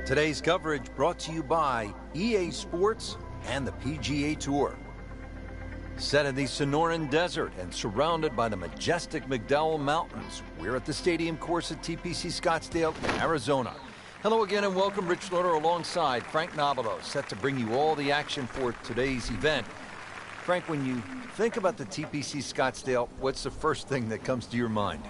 Today's coverage brought to you by EA Sports and the PGA Tour. Set in the Sonoran Desert and surrounded by the majestic McDowell Mountains, we're at the stadium course at TPC Scottsdale, Arizona. Hello again and welcome. Rich Loader alongside Frank Nobilo, set to bring you all the action for today's event. Frank, when you think about the TPC Scottsdale, what's the first thing that comes to your mind?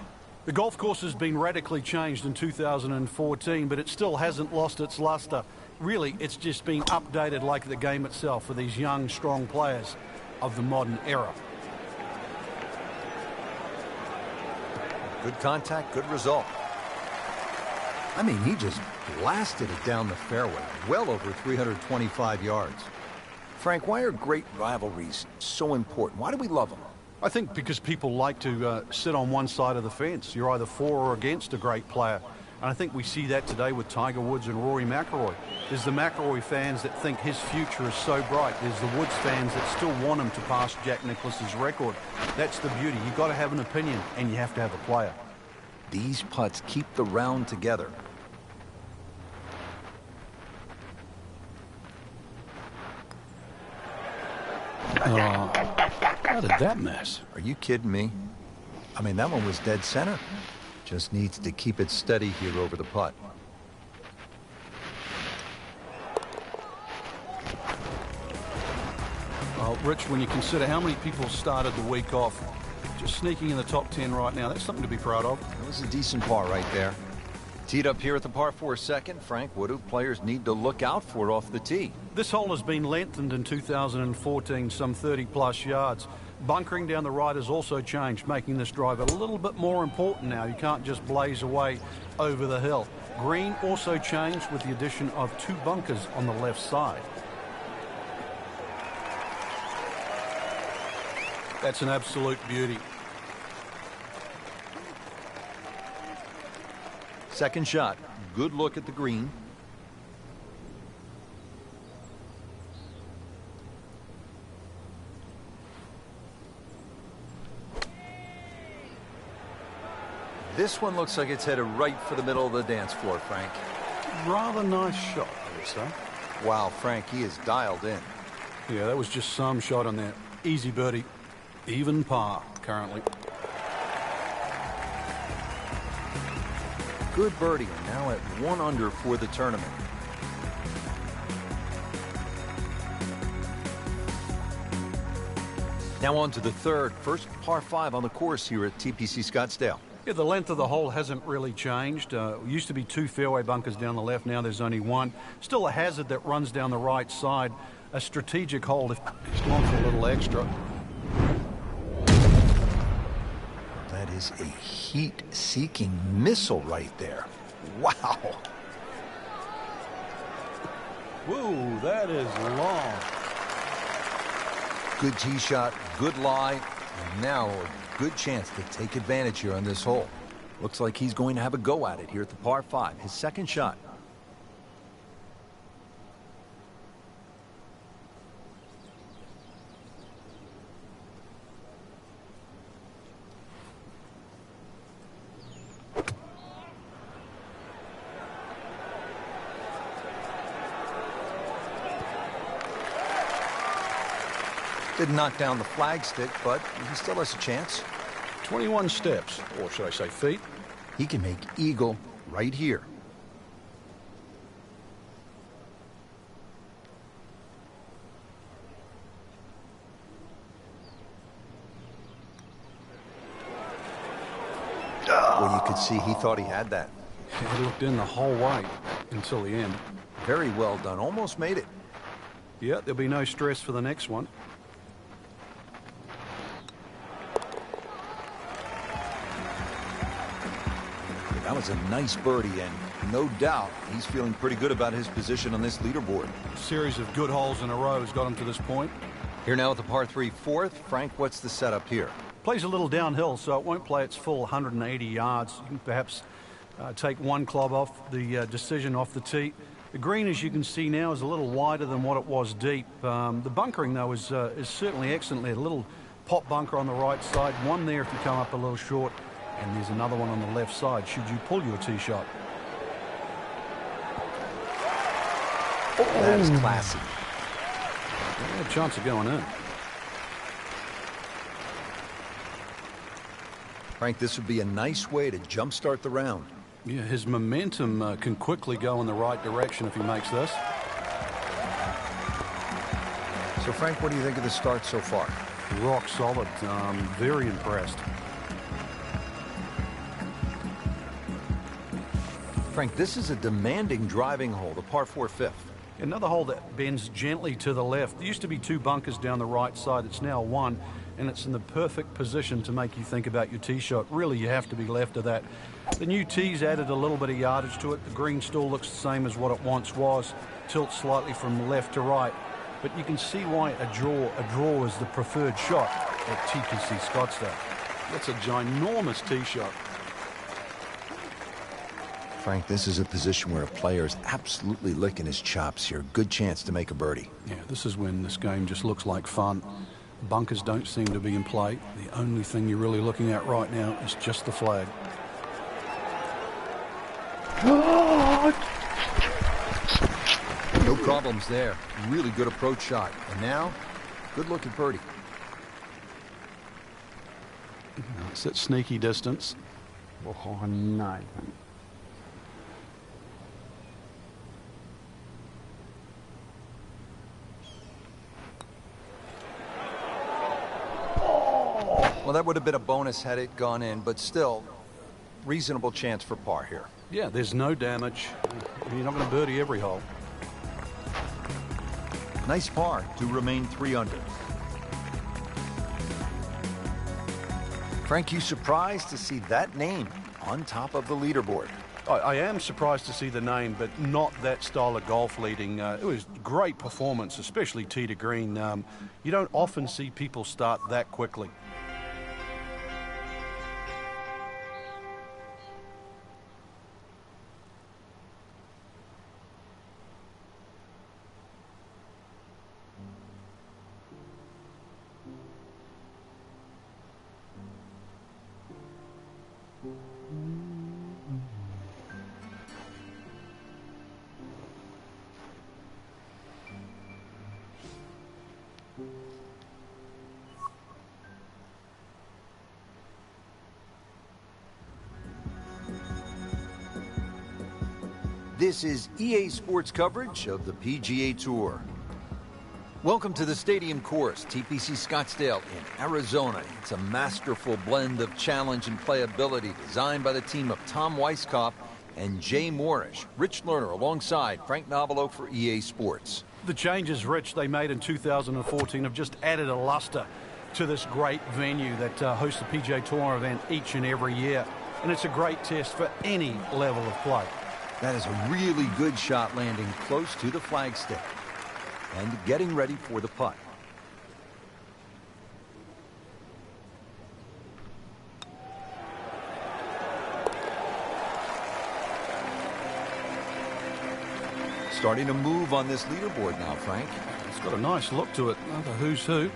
The golf course has been radically changed in 2014, but it still hasn't lost its luster. Really, it's just been updated like the game itself for these young, strong players of the modern era. Good contact, good result. I mean, he just blasted it down the fairway, well over 325 yards. Frank, why are great rivalries so important? Why do we love them? I think because people like to sit on one side of the fence. You're either for or against a great player. And I think we see that today with Tiger Woods and Rory McIlroy. There's the McIlroy fans that think his future is so bright. There's the Woods fans that still want him to pass Jack Nicklaus's record. That's the beauty. You've got to have an opinion, and you have to have a player. These putts keep the round together. How did that miss? Are you kidding me? I mean, that one was dead center. Just needs to keep it steady here over the putt. Well, Rich, when you consider how many people started the week off just sneaking in the top 10 right now, that's something to be proud of. That was a decent par right there. Teed up here at the par 4 second. Frank, what do players need to look out for off the tee? This hole has been lengthened in 2014, some 30-plus yards. Bunkering down the right has also changed, making this drive a little bit more important now. You can't just blaze away over the hill. Green also changed with the addition of 2 bunkers on the left side. That's an absolute beauty. Second shot. Good look at the green. This one looks like it's headed right for the middle of the dance floor, Frank. Rather nice shot, I would say. Wow, Frank, he is dialed in. Yeah, that was just some shot on there. Easy birdie. Even par currently. Good birdie, and now at 1 under for the tournament. Now on to the third, first par 5 on the course here at TPC Scottsdale. Yeah, the length of the hole hasn't really changed. Used to be 2 fairway bunkers down the left. Now there's only 1. Still a hazard that runs down the right side. A strategic hole if he's gone for a little extra. That is a heat-seeking missile right there. Wow. Whoa, that is long. Good tee shot, good lie, and now a good chance to take advantage here on this hole. Looks like he's going to have a go at it here at the par 5, his second shot. Didn't knock down the flagstick, but he still has a chance. 21 steps, or should I say feet. He can make eagle right here. Well, you could see he thought he had that. He looked in the whole way until the end. Very well done. Almost made it. Yeah, there'll be no stress for the next one. That was a nice birdie, and no doubt he's feeling pretty good about his position on this leaderboard. A series of good holes in a row has got him to this point. Here now at the par 3 fourth. Frank, what's the setup here? Plays a little downhill, so it won't play its full 180 yards. You can perhaps take 1 club off the decision off the tee. The green, as you can see now, is a little wider than what it was deep. The bunkering, though, is certainly excellent there. A little pop bunker on the right side. 1 there if you come up a little short. And there's another one on the left side should you pull your tee shot. That is classy. Yeah, chance of going in. Frank, this would be a nice way to jumpstart the round. Yeah, his momentum can quickly go in the right direction if he makes this. So, Frank, what do you think of the start so far? Rock solid. Very impressed. Frank, this is a demanding driving hole, the par 4 fifth. Another hole that bends gently to the left. There used to be 2 bunkers down the right side. It's now 1, and it's in the perfect position to make you think about your tee shot. Really, you have to be left of that. The new tee's added a little bit of yardage to it. The green still looks the same as what it once was. Tilts slightly from left to right. But you can see why a draw is the preferred shot at TPC Scottsdale. That's a ginormous tee shot. Frank, this is a position where a player is absolutely licking his chops here. Good chance to make a birdie. Yeah, this is when this game just looks like fun. Bunkers don't seem to be in play. The only thing you're really looking at right now is just the flag. No problems there. Really good approach shot. And now, good look at birdie. It's at sneaky distance. Well, that would have been a bonus had it gone in, but still, reasonable chance for par here. Yeah, there's no damage. You're not going to birdie every hole. Nice par to remain 3 under. Frank, you surprised to see that name on top of the leaderboard? I am surprised to see the name, but not that style of golf leading. It was great performance, especially tee to green. You don't often see people start that quickly. This is EA Sports coverage of the PGA Tour. Welcome to the Stadium Course, TPC Scottsdale in Arizona. It's a masterful blend of challenge and playability designed by the team of Tom Weisskopf and Jay Moorish. Rich Lerner alongside Frank Nobilo for EA Sports. The changes, Rich, they made in 2014 have just added a luster to this great venue that hosts the PGA Tour event each and every year. And it's a great test for any level of play. That is a really good shot landing close to the flagstick and getting ready for the putt. Starting to move on this leaderboard now, Frank. It's got a nice look to it. Another who's who.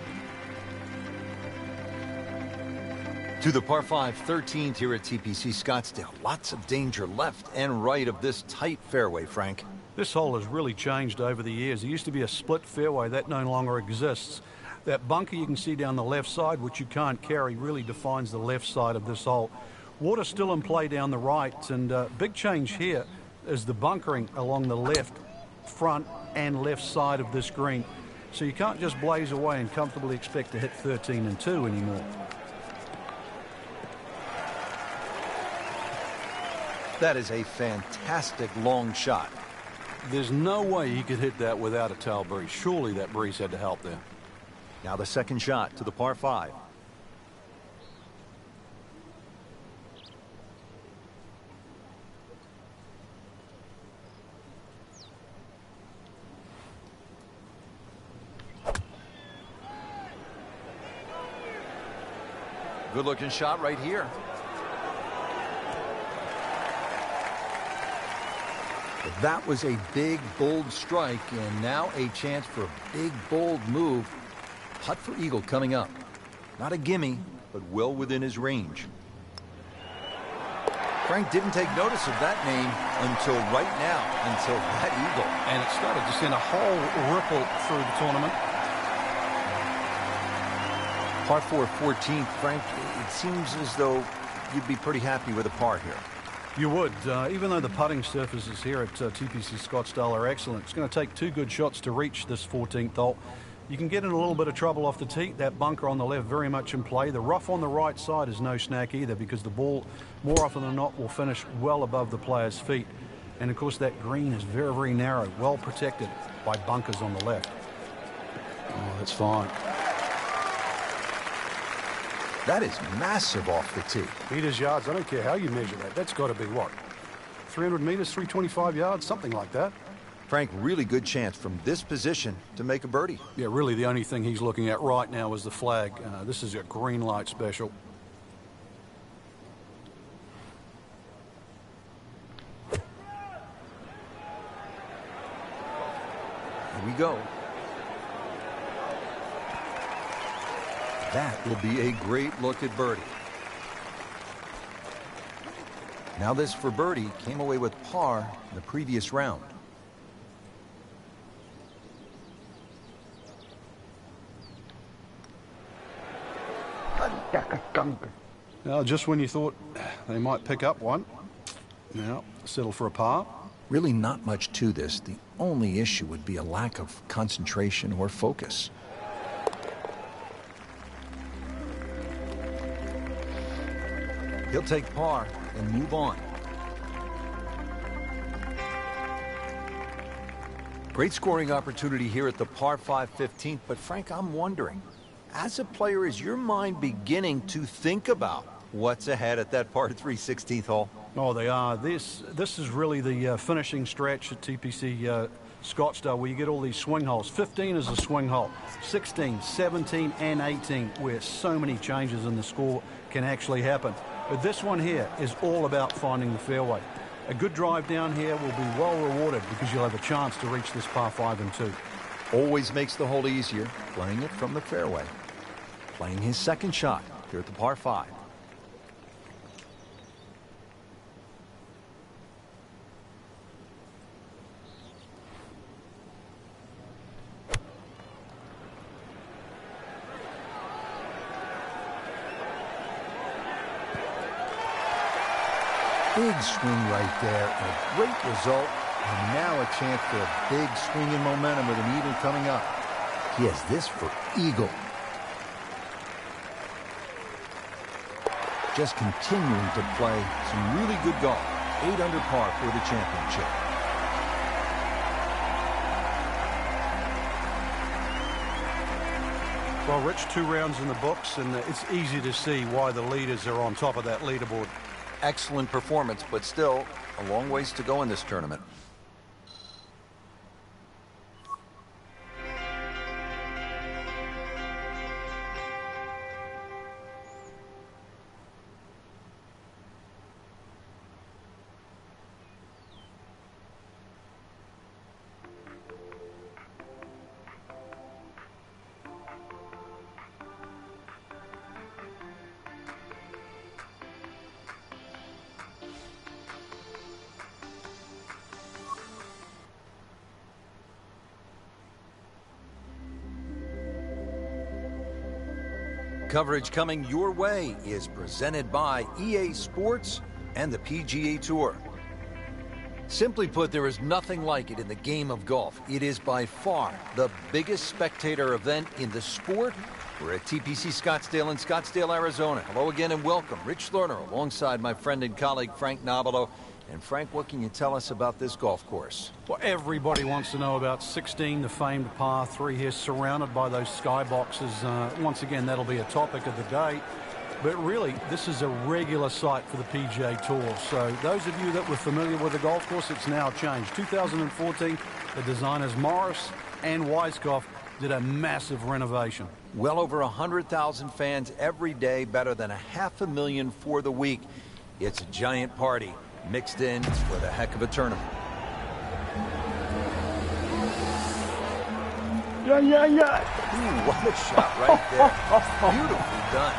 To the par 5 13th here at TPC Scottsdale. Lots of danger left and right of this tight fairway, Frank. This hole has really changed over the years. There used to be a split fairway. That no longer exists. That bunker you can see down the left side, which you can't carry, really defines the left side of this hole. Water still in play down the right, and big change here is the bunkering along the left, front, and left side of this green. So you can't just blaze away and comfortably expect to hit 13 and 2 anymore. That is a fantastic long shot. There's no way he could hit that without a tail breeze. Surely that breeze had to help there. Now the second shot to the par 5. Good looking shot right here. That was a big, bold strike, and now a chance for a big, bold move. Putt for eagle coming up. Not a gimme, but well within his range. Frank didn't take notice of that name until right now, until that eagle. And it started to send a whole ripple through the tournament. Par 4 14th, Frank, it seems as though you'd be pretty happy with a par here. You would, even though the putting surfaces here at TPC Scottsdale are excellent. It's going to take 2 good shots to reach this 14th hole. You can get in a little bit of trouble off the tee. That bunker on the left very much in play. The rough on the right side is no snack either, because the ball more often than not will finish well above the player's feet. And of course that green is very, very narrow, well protected by bunkers on the left. Oh, that's fine. That is massive off the tee. Meters, yards, I don't care how you measure that. That's got to be what? 300 meters, 325 yards, something like that. Frank, really good chance from this position to make a birdie. Yeah, really the only thing he's looking at right now is the flag. This is a green light special. Here we go. That will be a great look at birdie. Now this for birdie came away with par in the previous round. Now, just when you thought they might pick up one, now settle for a par. Really not much to this. The only issue would be a lack of concentration or focus. He'll take par and move on. Great scoring opportunity here at the par 5 15th, but Frank, I'm wondering, as a player, is your mind beginning to think about what's ahead at that par 3 16th hole? Oh, they are. This is really the finishing stretch at TPC Scottsdale, where you get all these swing holes. 15 is a swing hole. 16, 17, and 18, where so many changes in the score can actually happen. But this one here is all about finding the fairway. A good drive down here will be well rewarded, because you'll have a chance to reach this par 5 and 2. Always makes the hole easier, playing it from the fairway. Playing his second shot here at the par 5. Big swing right there, a great result, and now a chance for a big swing in momentum with an eagle coming up. He has this for eagle. Just continuing to play some really good golf. 8 under par for the championship. Well, Rich, 2 rounds in the books, and it's easy to see why the leaders are on top of that leaderboard. Excellent performance, but still a long ways to go in this tournament. Coverage coming your way is presented by EA Sports and the PGA Tour. Simply put, there is nothing like it in the game of golf. It is by far the biggest spectator event in the sport. We're at TPC Scottsdale in Scottsdale, Arizona. Hello again and welcome. Rich Lerner alongside my friend and colleague Frank Nobilo. And Frank, what can you tell us about this golf course? Well, everybody wants to know about 16, the famed par 3 here, surrounded by those skyboxes. Once again, that'll be a topic of the day. But really, this is a regular sight for the PGA Tour. So those of you that were familiar with the golf course, it's now changed. 2014, the designers Morris and Weiskopf did a massive renovation. Well over 100,000 fans every day, better than 500,000 for the week. It's a giant party mixed in with a heck of a tournament. Ooh, what a shot right there. Beautifully done.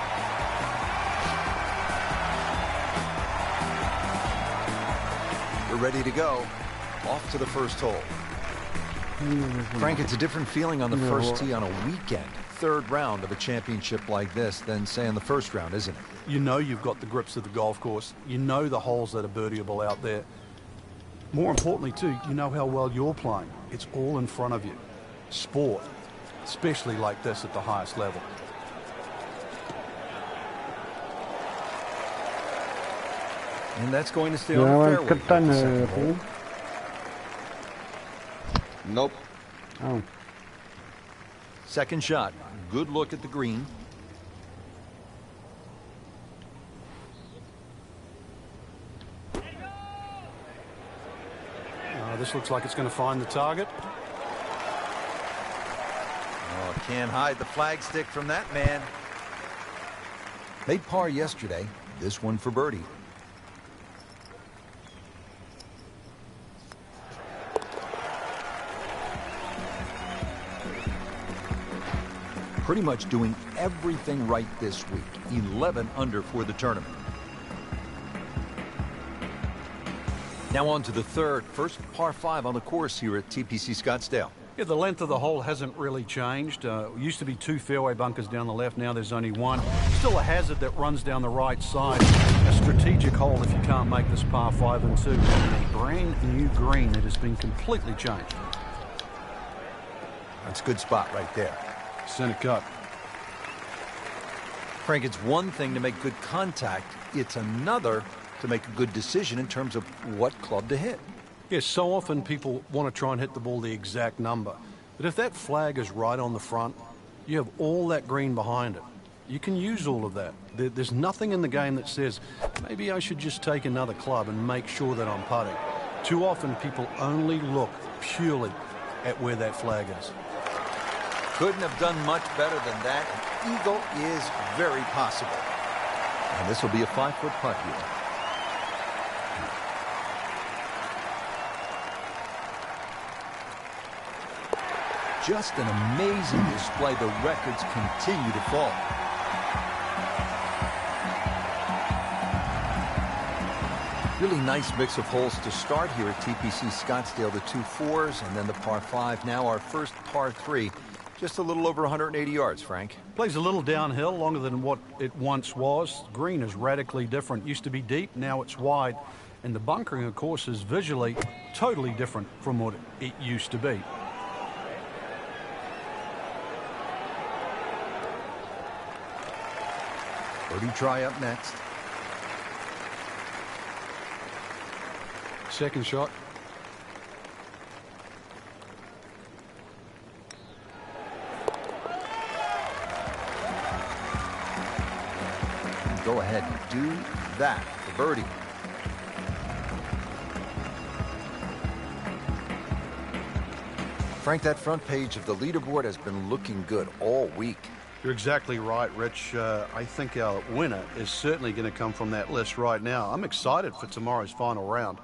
We're ready to go. Off to the first hole. Frank, it's a different feeling on the first tee on a weekend, third round of a championship like this than, say, on the first round, isn't it? You know you've got the grips of the golf course. You know the holes that are birdieable out there. More importantly, too, you know how well you're playing. It's all in front of you. Sport, especially like this at the highest level. And that's going to stay on the fairway. Nope. Oh. Second shot. Good look at the green. This looks like it's going to find the target. Oh, can't hide the flagstick from that man. Made par yesterday. This one for birdie. Pretty much doing everything right this week. 11 under for the tournament. Now on to the third. First par 5 on the course here at TPC Scottsdale. Yeah, the length of the hole hasn't really changed. Used to be 2 fairway bunkers down the left. Now there's only 1. Still a hazard that runs down the right side. A strategic hole if you can't make this par 5 and 2. And a brand new green that has been completely changed. That's a good spot right there. Center cut. Frank, it's one thing to make good contact. It's another to make a good decision in terms of what club to hit. Yes, so often people want to try and hit the ball the exact number. But if that flag is right on the front, you have all that green behind it. You can use all of that. There's nothing in the game that says, maybe I should just take another club and make sure that I'm putting. Too often people only look purely at where that flag is. Couldn't have done much better than that. An eagle is very possible. And this will be a 5-foot putt here. Just an amazing display. The records continue to fall. Really nice mix of holes to start here at TPC Scottsdale. The 2 4s and then the par 5. Now our first par 3. Just a little over 180 yards, Frank. Plays a little downhill, longer than what it once was. Green is radically different. Used to be deep, now it's wide. And the bunkering, of course, is visually totally different from what it used to be. Birdie try up next. Second shot. Go ahead and do that for birdie. Frank, that front page of the leaderboard has been looking good all week. You're exactly right, Rich. I think our winner is certainly going to come from that list right now. I'm excited for tomorrow's final round.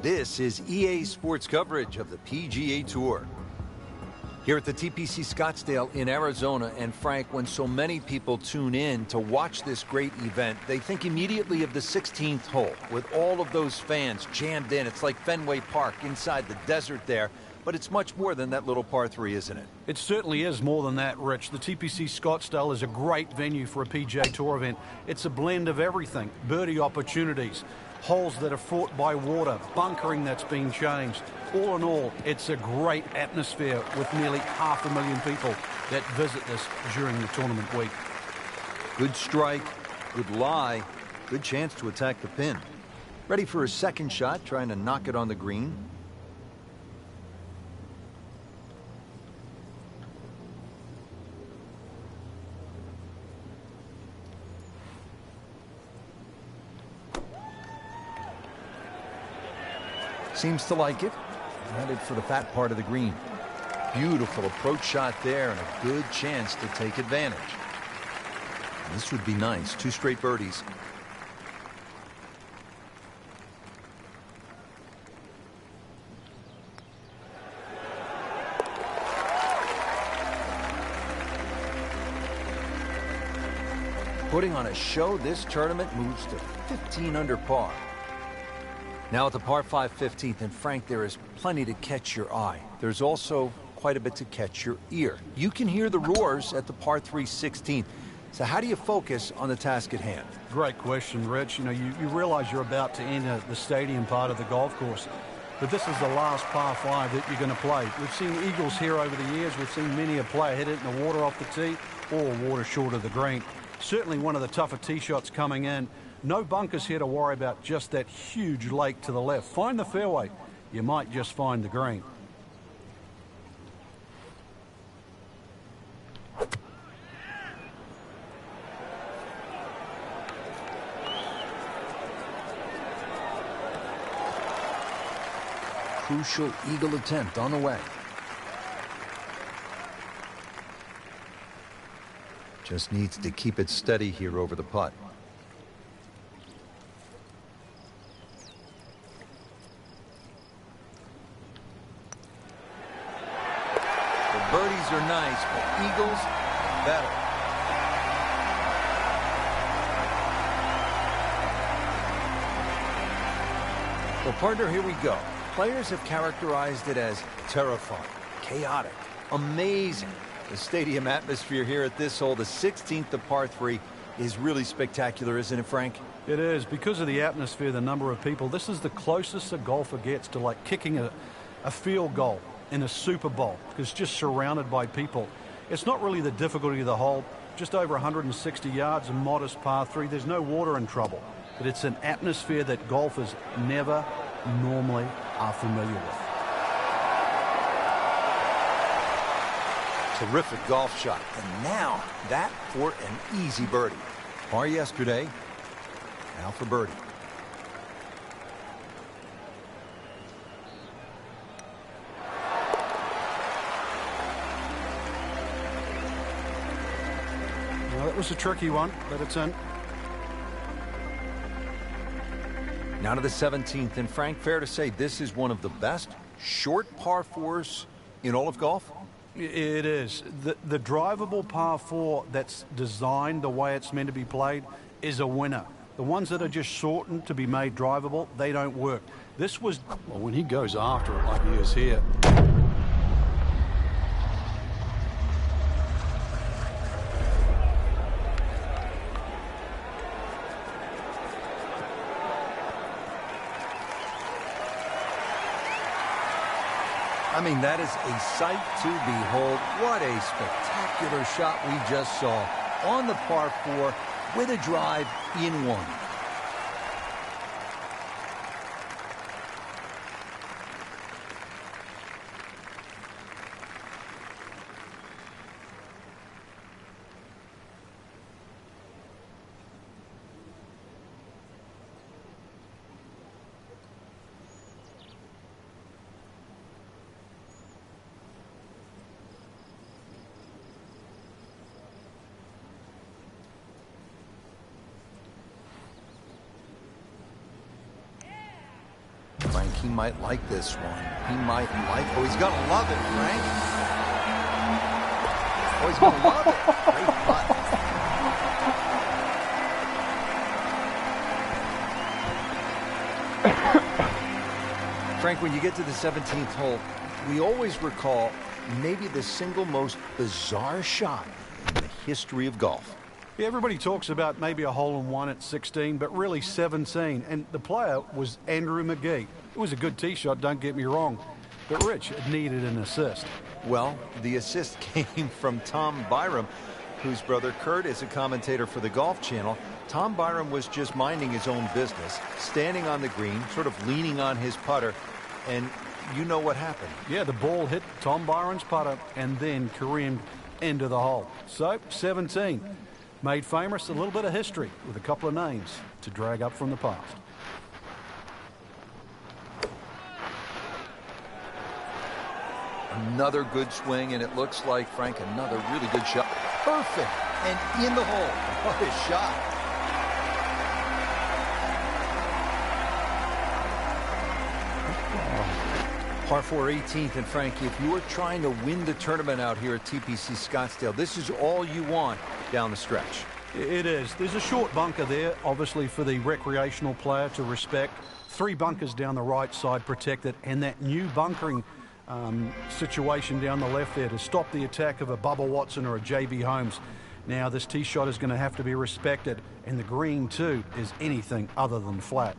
This is EA Sports coverage of the PGA Tour. Here at the TPC Scottsdale in Arizona. And Frank, when so many people tune in to watch this great event, they think immediately of the 16th hole with all of those fans jammed in. It's like Fenway Park inside the desert there. But it's much more than that little par 3, isn't it? It certainly is more than that, Rich. The TPC Scottsdale is a great venue for a PGA Tour event. It's a blend of everything. Birdie opportunities, holes that are fought by water, bunkering that's been changed. All in all, it's a great atmosphere with nearly 500,000 people that visit this during the tournament week. Good strike, good lie, good chance to attack the pin. Ready for his second shot, trying to knock it on the green. Seems to like it. Headed for the fat part of the green. Beautiful approach shot there and a good chance to take advantage. This would be nice. 2 straight birdies. Putting on a show, this tournament moves to 15 under par. Now at the par 5 15th, and Frank, there is plenty to catch your eye. There's also quite a bit to catch your ear. You can hear the roars at the par 3 16th. So how do you focus on the task at hand? Great question, Rich. You know, you realize you're about to enter the stadium part of the golf course, but this is the last par 5 that you're going to play. We've seen eagles here over the years. We've seen many a player hit it in the water off the tee or water short of the green. Certainly one of the tougher tee shots coming in. No bunkers here to worry about, just that huge lake to the left. Find the fairway. You might just find the green. Crucial eagle attempt on the way. Just needs to keep it steady here over the putt. The birdies are nice, but eagles are better. Well, partner, here we go. Players have characterized it as terrifying, chaotic, amazing. The stadium atmosphere here at this hole, the 16th of par 3, is really spectacular, isn't it, Frank? It is. Because of the atmosphere, the number of people, this is the closest a golfer gets to like kicking a field goal in a Super Bowl, because it's just surrounded by people. It's not really the difficulty of the hole. Just over 160 yards, a modest par 3. There's no water in trouble, but it's an atmosphere that golfers never normally are familiar with. Terrific golf shot, and now that for an easy birdie. Par yesterday, now for birdie. Well, that was a tricky one, but it's in. Now to the 17th, and Frank, fair to say this is one of the best short par 4s in all of golf? It is. The drivable par 4 that's designed the way it's meant to be played is a winner. The ones that are just shortened to be made drivable, they don't work. This was, well, when he goes after it like he is here. I mean, that is a sight to behold. What a spectacular shot we just saw on the par 4 with a drive in one. Frank, he might like this one. He might like... Oh, he's going to love it, Frank. Oh, he's going to love it. Great putt. Frank, when you get to the 17th hole, we always recall maybe the single most bizarre shot in the history of golf. Yeah, everybody talks about maybe a hole-in-one at 16, but really 17. And the player was Andrew Magee. It was a good tee shot, don't get me wrong. But Rich, it needed an assist. Well, the assist came from Tom Byram, whose brother Kurt is a commentator for the Golf Channel. Tom Byron was just minding his own business, standing on the green, sort of leaning on his putter, and you know what happened. Yeah, the ball hit Tom Byron's putter and then careened into the hole. So, 17. Made famous a little bit of history with a couple of names to drag up from the past. Another good swing, and it looks like, Frank, another really good shot. Perfect, and in the hole. What a shot. Par 4 18th, and Frank, if you are trying to win the tournament out here at TPC Scottsdale, this is all you want down the stretch. It is. There's a short bunker there, obviously, for the recreational player to respect. 3 bunkers down the right side protected, and that new bunkering situation down the left there to stop the attack of a Bubba Watson or a J.B. Holmes. Now, this tee shot is going to have to be respected, and the green, too, is anything other than flat.